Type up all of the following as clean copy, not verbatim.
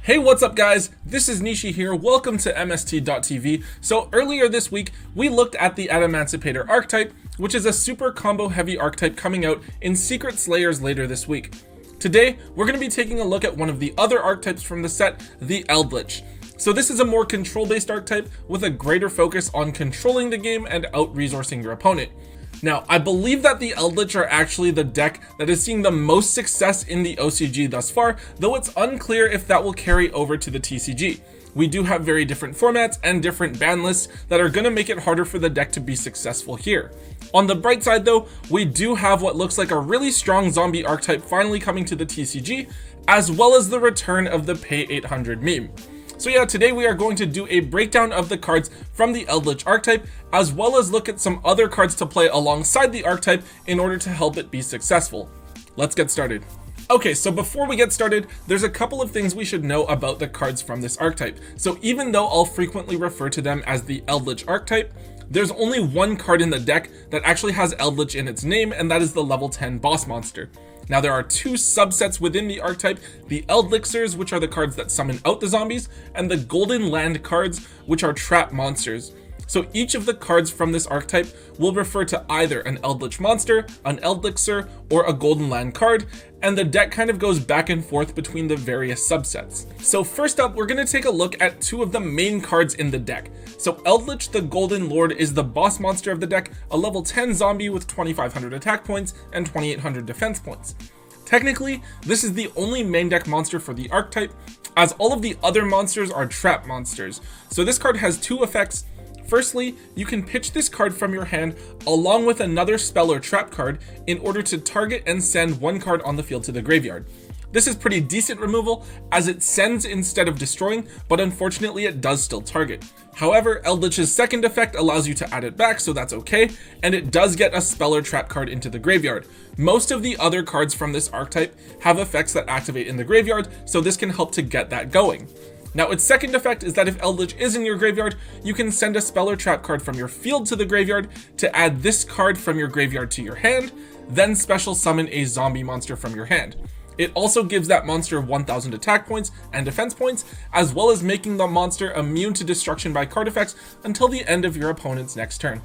Hey, what's up guys? This is Nishi here, welcome to MST.TV. So earlier this week, we looked at the Adamantipator archetype, which is a super combo heavy archetype coming out in Secret Slayers later this week. Today, we're going to be taking a look at one of the other archetypes from the set, the Eldlich. So this is a more control-based archetype with a greater focus on controlling the game and out-resourcing your opponent. Now, I believe that the Eldlich are actually the deck that is seeing the most success in the OCG thus far, though it's unclear if that will carry over to the TCG. We do have very different formats and different ban lists that are going to make it harder for the deck to be successful here. On the bright side though, we do have what looks like a really strong zombie archetype finally coming to the TCG, as well as the return of the Pay 800 meme. So yeah, today we are going to do a breakdown of the cards from the Eldlich archetype, as well as look at some other cards to play alongside the archetype in order to help it be successful. Let's get started. Okay, so before we get started, there's a couple of things we should know about the cards from this archetype. So even though I'll frequently refer to them as the Eldlich archetype, there's only one card in the deck that actually has Eldlich in its name, and that is the level 10 boss monster. Now there are two subsets within the archetype, the Eldlichers, which are the cards that summon out the zombies, and the Golden Land cards, which are trap monsters. So each of the cards from this archetype will refer to either an Eldlich monster, an Eldlicher, or a Golden Land card, and the deck kind of goes back and forth between the various subsets. So first up, we're going to take a look at two of the main cards in the deck. So Eldlich the Golden Lord is the boss monster of the deck, a level 10 zombie with 2500 attack points and 2800 defense points. Technically, this is the only main deck monster for the archetype, as all of the other monsters are trap monsters. So this card has two effects. Firstly, you can pitch this card from your hand along with another spell or trap card in order to target and send one card on the field to the graveyard. This is pretty decent removal as it sends instead of destroying, but unfortunately it does still target. However, Eldlich's second effect allows you to add it back, so that's okay, and it does get a spell or trap card into the graveyard. Most of the other cards from this archetype have effects that activate in the graveyard, so this can help to get that going. Now, its second effect is that if Eldlich is in your graveyard, you can send a spell or trap card from your field to the graveyard to add this card from your graveyard to your hand, then special summon a zombie monster from your hand. It also gives that monster 1000 attack points and defense points, as well as making the monster immune to destruction by card effects until the end of your opponent's next turn.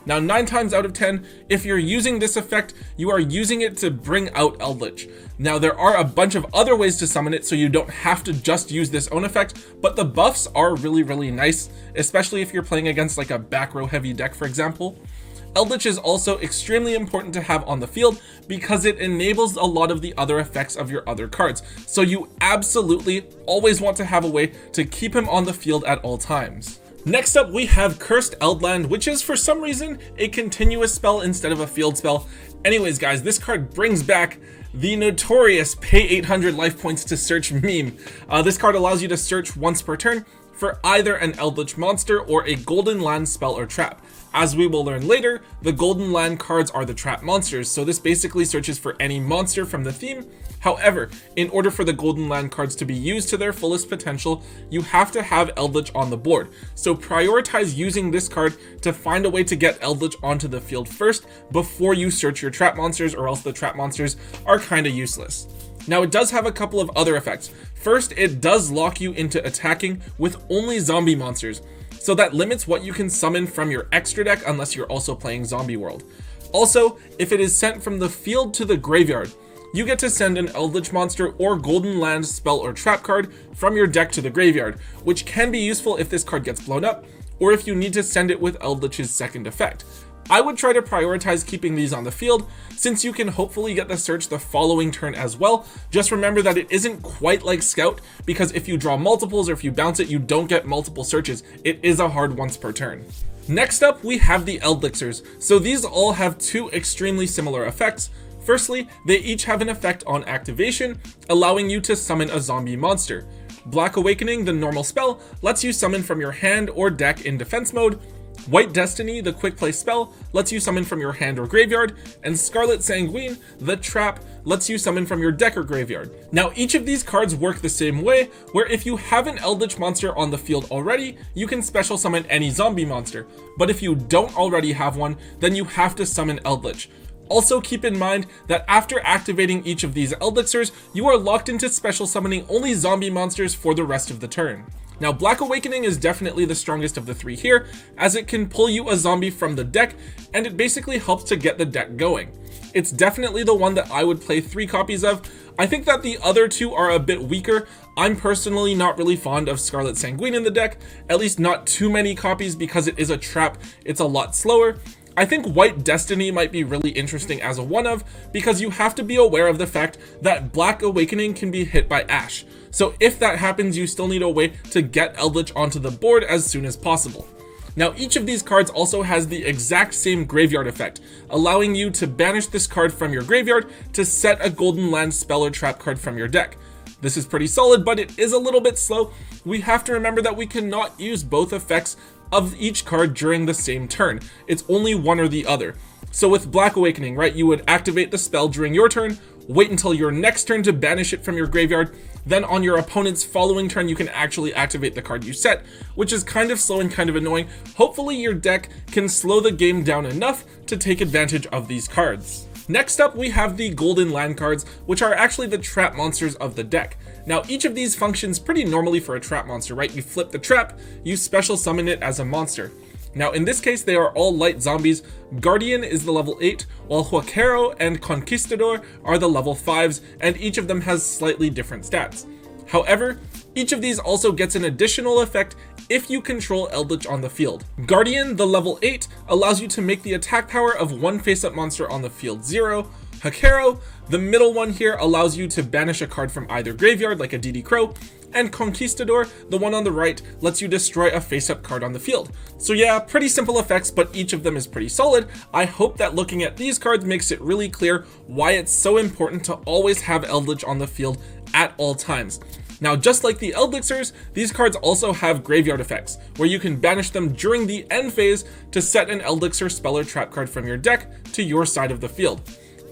Now, 9 times out of 10, if you're using this effect, you are using it to bring out Eldlich. Now, there are a bunch of other ways to summon it, so you don't have to just use this own effect, but the buffs are really nice, especially if you're playing against like a back row heavy deck, for example. Eldlich is also extremely important to have on the field because it enables a lot of the other effects of your other cards. So you absolutely always want to have a way to keep him on the field at all times. Next up, we have Cursed Eldland, which is for some reason a continuous spell instead of a field spell. Anyways, guys, this card brings back the notorious Pay 800 life points to search meme. This card allows you to search once per turn for either an Eldlich monster or a Golden Land spell or trap. As we will learn later, the Golden Land cards are the trap monsters, so this basically searches for any monster from the theme. However, in order for the Golden Land cards to be used to their fullest potential, you have to have Eldlich on the board. So prioritize using this card to find a way to get Eldlich onto the field first before you search your trap monsters, or else the trap monsters are kinda useless. Now, it does have a couple of other effects. First, it does lock you into attacking with only zombie monsters, so that limits what you can summon from your extra deck unless you're also playing Zombie World. Also, if it is sent from the field to the graveyard, you get to send an Eldlich monster or Golden Land spell or trap card from your deck to the graveyard, which can be useful if this card gets blown up, or if you need to send it with Eldlich's second effect. I would try to prioritize keeping these on the field, since you can hopefully get the search the following turn as well. Just remember that it isn't quite like Scout, because if you draw multiples or if you bounce it, you don't get multiple searches. It is a hard once per turn. Next up, we have the Eldlichers. So these all have two extremely similar effects. Firstly, they each have an effect on activation, allowing you to summon a zombie monster. Black Awakening, the normal spell, lets you summon from your hand or deck in defense mode. White Destiny, the quick play spell, lets you summon from your hand or graveyard, and Scarlet Sanguine, the trap, lets you summon from your deck or graveyard. Now, each of these cards work the same way, where if you have an Eldlich monster on the field already, you can special summon any zombie monster, but if you don't already have one, then you have to summon Eldlich. Also keep in mind that after activating each of these Eldixirs, you are locked into special summoning only zombie monsters for the rest of the turn. Now, Black Awakening is definitely the strongest of the three here, as it can pull you a zombie from the deck, and it basically helps to get the deck going. It's definitely the one that I would play 3 copies of. I think that the other 2 are a bit weaker. I'm personally not really fond of Scarlet Sanguine in the deck, at least not too many copies because it is a trap, it's a lot slower. I think White Destiny might be really interesting as a one-of, because you have to be aware of the fact that Black Awakening can be hit by Ash. So if that happens, you still need a way to get Eldlich onto the board as soon as possible. Now, each of these cards also has the exact same graveyard effect, allowing you to banish this card from your graveyard to set a Golden Land spell or trap card from your deck. This is pretty solid, but it is a little bit slow. We have to remember that we cannot use both effects of each card during the same turn. It's only one or the other. So with Black Awakening, right, you would activate the spell during your turn, wait until your next turn to banish it from your graveyard, then on your opponent's following turn you can actually activate the card you set, which is kind of slow and kind of annoying. Hopefully your deck can slow the game down enough to take advantage of these cards. Next up, we have the Golden Land cards, which are actually the trap monsters of the deck. Now, each of these functions pretty normally for a trap monster, right? You flip the trap, you special summon it as a monster. Now, in this case, they are all light zombies. Guardian is the level 8, while Huaquero and Conquistador are the level 5s, and each of them has slightly different stats. However, each of these also gets an additional effect if you control Eldlich on the field. Guardian, the level 8, allows you to make the attack power of one face-up monster on the field 0. Huaquero, the middle one here, allows you to banish a card from either graveyard, like a DD Crow, and Conquistador, the one on the right, lets you destroy a face-up card on the field. So yeah, pretty simple effects, but each of them is pretty solid. I hope that looking at these cards makes it really clear why it's so important to always have Eldlich on the field at all times. Now, just like the Eldixirs, these cards also have graveyard effects, where you can banish them during the end phase to set an Eldixir spell or trap card from your deck to your side of the field.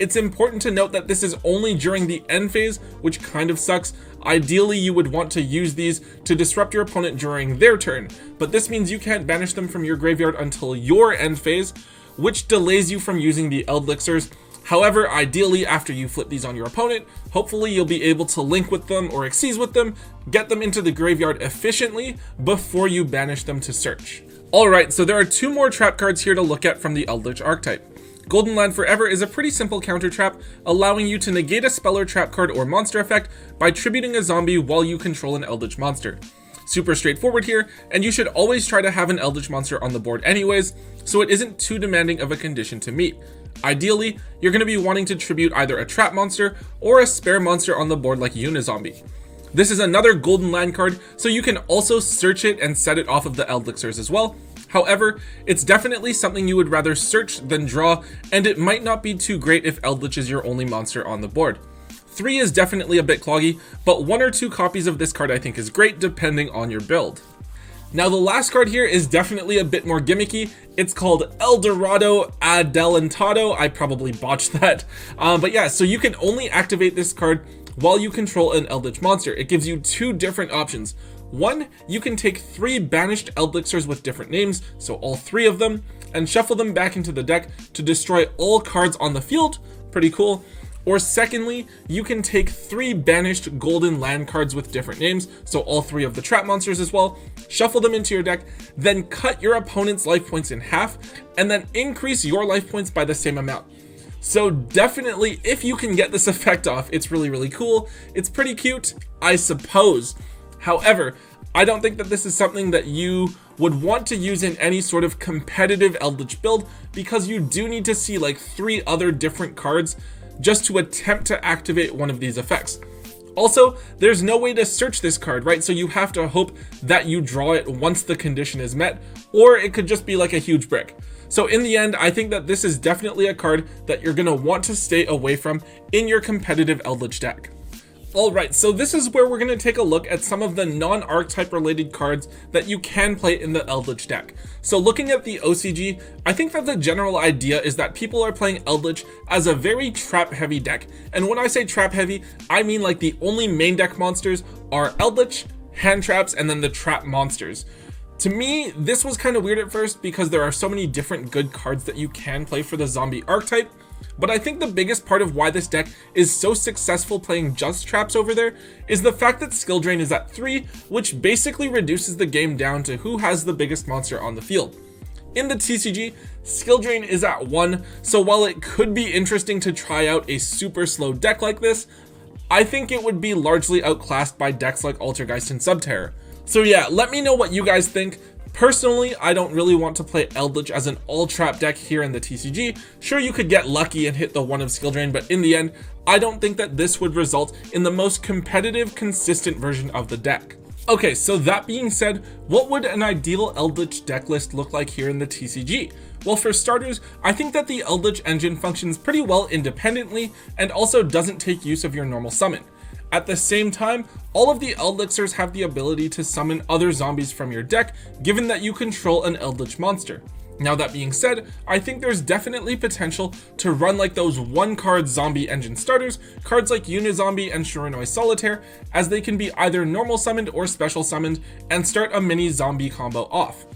It's important to note that this is only during the end phase, which kind of sucks. Ideally, you would want to use these to disrupt your opponent during their turn, but this means you can't banish them from your graveyard until your end phase, which delays you from using the Eldixirs. However, ideally, after you flip these on your opponent, hopefully you'll be able to link with them or Xyz with them, get them into the graveyard efficiently before you banish them to search. Alright, so there are 2 more trap cards here to look at from the Eldlich archetype. Golden Land Forever is a pretty simple counter trap, allowing you to negate a spell or trap card or monster effect by tributing a zombie while you control an Eldlich monster. Super straightforward here, and you should always try to have an Eldlich monster on the board anyways, so it isn't too demanding of a condition to meet. Ideally, you're going to be wanting to tribute either a trap monster or a spare monster on the board like Unizombie. This is another Golden Land card, so you can also search it and set it off of the Eldixirs as well. However, it's definitely something you would rather search than draw, and it might not be too great if Eldlich is your only monster on the board. 3 is definitely a bit cloggy, but 1 or 2 copies of this card I think is great depending on your build. Now, the last card here is definitely a bit more gimmicky. It's called Eldorado Adelantado. I probably botched that. But yeah, so you can only activate this card while you control an Eldlich monster. It gives you 2 different options. 1, you can take 3 banished Eldixirs with different names, so all 3 of them, and shuffle them back into the deck to destroy all cards on the field. Pretty cool. Or secondly, you can take 3 banished Golden Land cards with different names, so all 3 of the trap monsters as well, shuffle them into your deck, then cut your opponent's life points in half, and then increase your life points by the same amount. So definitely, if you can get this effect off, it's really, really cool. It's pretty cute, I suppose. However, I don't think that this is something that you would want to use in any sort of competitive Eldlich build, because you do need to see like 3 other different cards just to attempt to activate one of these effects. Also, there's no way to search this card, right? So you have to hope that you draw it once the condition is met, or it could just be like a huge brick. So in the end, I think that this is definitely a card that you're going to want to stay away from in your competitive Eldlich deck. Alright, so this is where we're going to take a look at some of the non-archetype related cards that you can play in the Eldlich deck. So looking at the OCG, I think that the general idea is that people are playing Eldlich as a very trap heavy deck. And when I say trap heavy, I mean like the only main deck monsters are Eldlich, hand traps, and then the trap monsters. To me, this was kind of weird at first because there are so many different good cards that you can play for the zombie archetype. but I think the biggest part of why this deck is so successful playing just traps over there is the fact that skill drain is at 3, which basically reduces the game down to who has the biggest monster on the field. In the TCG, skill drain is at 1, so while it could be interesting to try out a super slow deck like this, I think it would be largely outclassed by decks like Altergeist and Subterror. So yeah, let me know what you guys think. Personally, I don't really want to play Eldlich as an all-trap deck here in the TCG. Sure, you could get lucky and hit the 1 of skill drain, but in the end, I don't think that this would result in the most competitive, consistent version of the deck. Okay, so that being said, what would an ideal Eldlich deck list look like here in the TCG? Well, for starters, I think that the Eldlich engine functions pretty well independently and also doesn't take use of your normal summon. At the same time, all of the Eldlichers have the ability to summon other zombies from your deck, given that you control an Eldlich monster. Now that being said, I think there's definitely potential to run like those 1-card zombie engine starters, cards like Unizombie and Shiranui Solitaire, as they can be either normal summoned or special summoned and start a mini zombie combo off.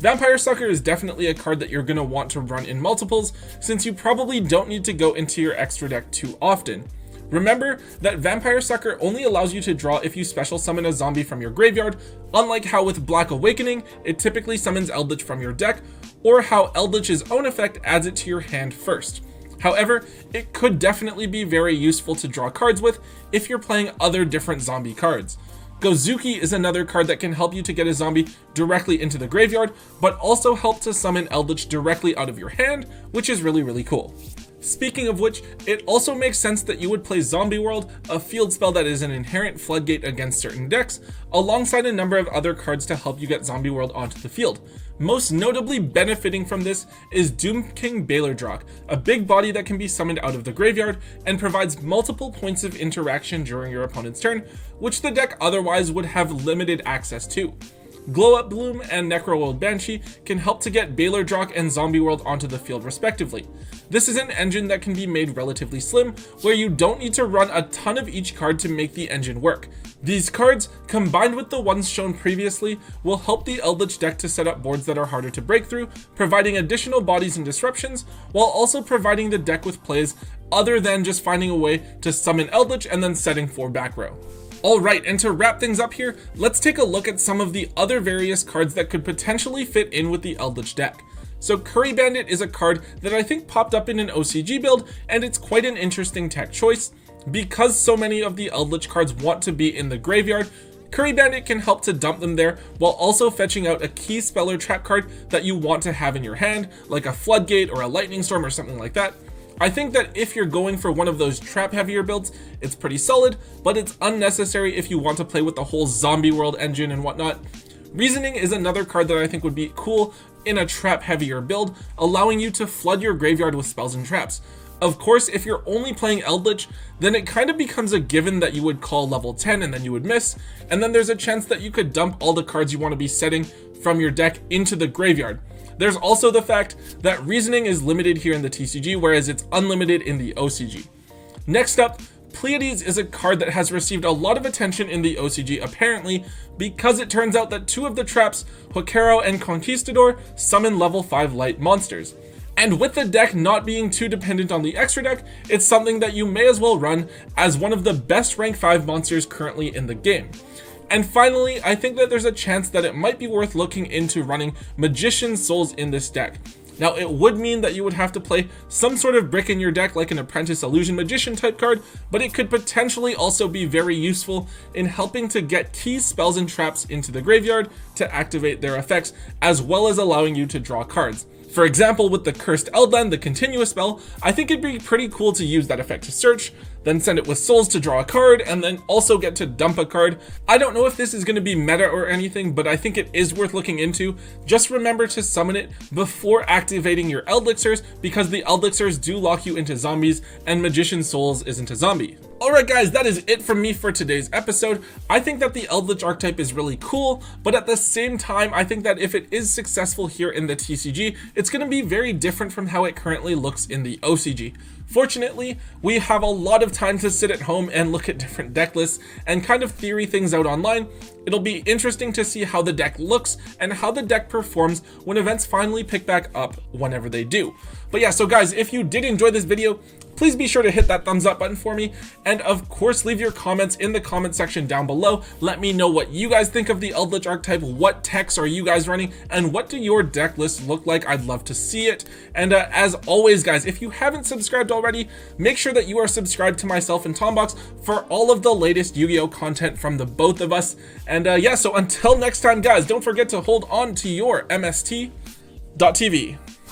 Vampire Sucker is definitely a card that you're going to want to run in multiples, since you probably don't need to go into your extra deck too often. Remember that Vampire Sucker only allows you to draw if you special summon a zombie from your graveyard, unlike how with Black Awakening, it typically summons Eldlich from your deck, or how Eldlich's own effect adds it to your hand first. However, it could definitely be very useful to draw cards with if you're playing other different zombie cards. Gozuki is another card that can help you to get a zombie directly into the graveyard, but also help to summon Eldlich directly out of your hand, which is really cool. Speaking of which, it also makes sense that you would play Zombie World, a field spell that is an inherent floodgate against certain decks, alongside a number of other cards to help you get Zombie World onto the field. Most notably benefiting from this is Doom King Balerdrock, a big body that can be summoned out of the graveyard and provides multiple points of interaction during your opponent's turn, which the deck otherwise would have limited access to. Glow Up Bloom and Necroworld Banshee can help to get Balerdrock and Zombie World onto the field respectively. This is an engine that can be made relatively slim, where you don't need to run a ton of each card to make the engine work. These cards, combined with the ones shown previously, will help the Eldlich deck to set up boards that are harder to break through, providing additional bodies and disruptions, while also providing the deck with plays other than just finding a way to summon Eldlich and then setting 4 back row. Alright, and to wrap things up here, let's take a look at some of the other various cards that could potentially fit in with the Eldlich deck. So Curry Bandit is a card that I think popped up in an OCG build, and it's quite an interesting tech choice. Because so many of the Eldlich cards want to be in the graveyard, Curry Bandit can help to dump them there while also fetching out a key spell or trap card that you want to have in your hand, like a Floodgate or a Lightning Storm or something like that. I think that if you're going for one of those trap heavier builds, it's pretty solid, but it's unnecessary if you want to play with the whole Zombie World engine and whatnot. Reasoning is another card that I think would be cool in a trap heavier build, allowing you to flood your graveyard with spells and traps. Of course, if you're only playing Eldlich, then it kind of becomes a given that you would call level 10 and then you would miss, and then there's a chance that you could dump all the cards you want to be setting from your deck into the graveyard. There's also the fact that Reasoning is limited here in the TCG, whereas it's unlimited in the OCG. Next up, Pleiades is a card that has received a lot of attention in the OCG apparently, because it turns out that 2 of the traps, Hokero and Conquistador, summon level 5 light monsters. And with the deck not being too dependent on the extra deck, it's something that you may as well run as one of the best rank 5 monsters currently in the game. And finally, I think that there's a chance that it might be worth looking into running Magician's Souls in this deck. Now, it would mean that you would have to play some sort of brick in your deck like an Apprentice Illusion Magician type card, but it could potentially also be very useful in helping to get key spells and traps into the graveyard to activate their effects, as well as allowing you to draw cards. For example, with the Cursed Eldland, the continuous spell, I think it'd be pretty cool to use that effect to search, then send it with souls to draw a card, and then also get to dump a card. I don't know if this is going to be meta or anything, but I think it is worth looking into. Just remember to summon it before activating your Eldlichers, because the Eldlichers do lock you into zombies, and Magician's Souls isn't a zombie. Alright guys, that is it from me for today's episode. I think that the Eldlich archetype is really cool, but at the same time, I think that if it is successful here in the TCG, it's going to be very different from how it currently looks in the OCG. Fortunately, we have a lot of time to sit at home and look at different deck lists and kind of theory things out online. It'll be interesting to see how the deck looks and how the deck performs when events finally pick back up whenever they do. But yeah, so guys, if you did enjoy this video, please be sure to hit that thumbs up button for me, and of course leave your comments in the comment section down below. Let me know what you guys think of the Eldlich archetype, what techs are you guys running, and what do your deck lists look like? I'd love to see it. And as always guys, if you haven't subscribed already, make sure that you are subscribed to myself and Tombox for all of the latest Yu-Gi-Oh content from the both of us. And yeah, so until next time guys, don't forget to hold on to your MST.TV.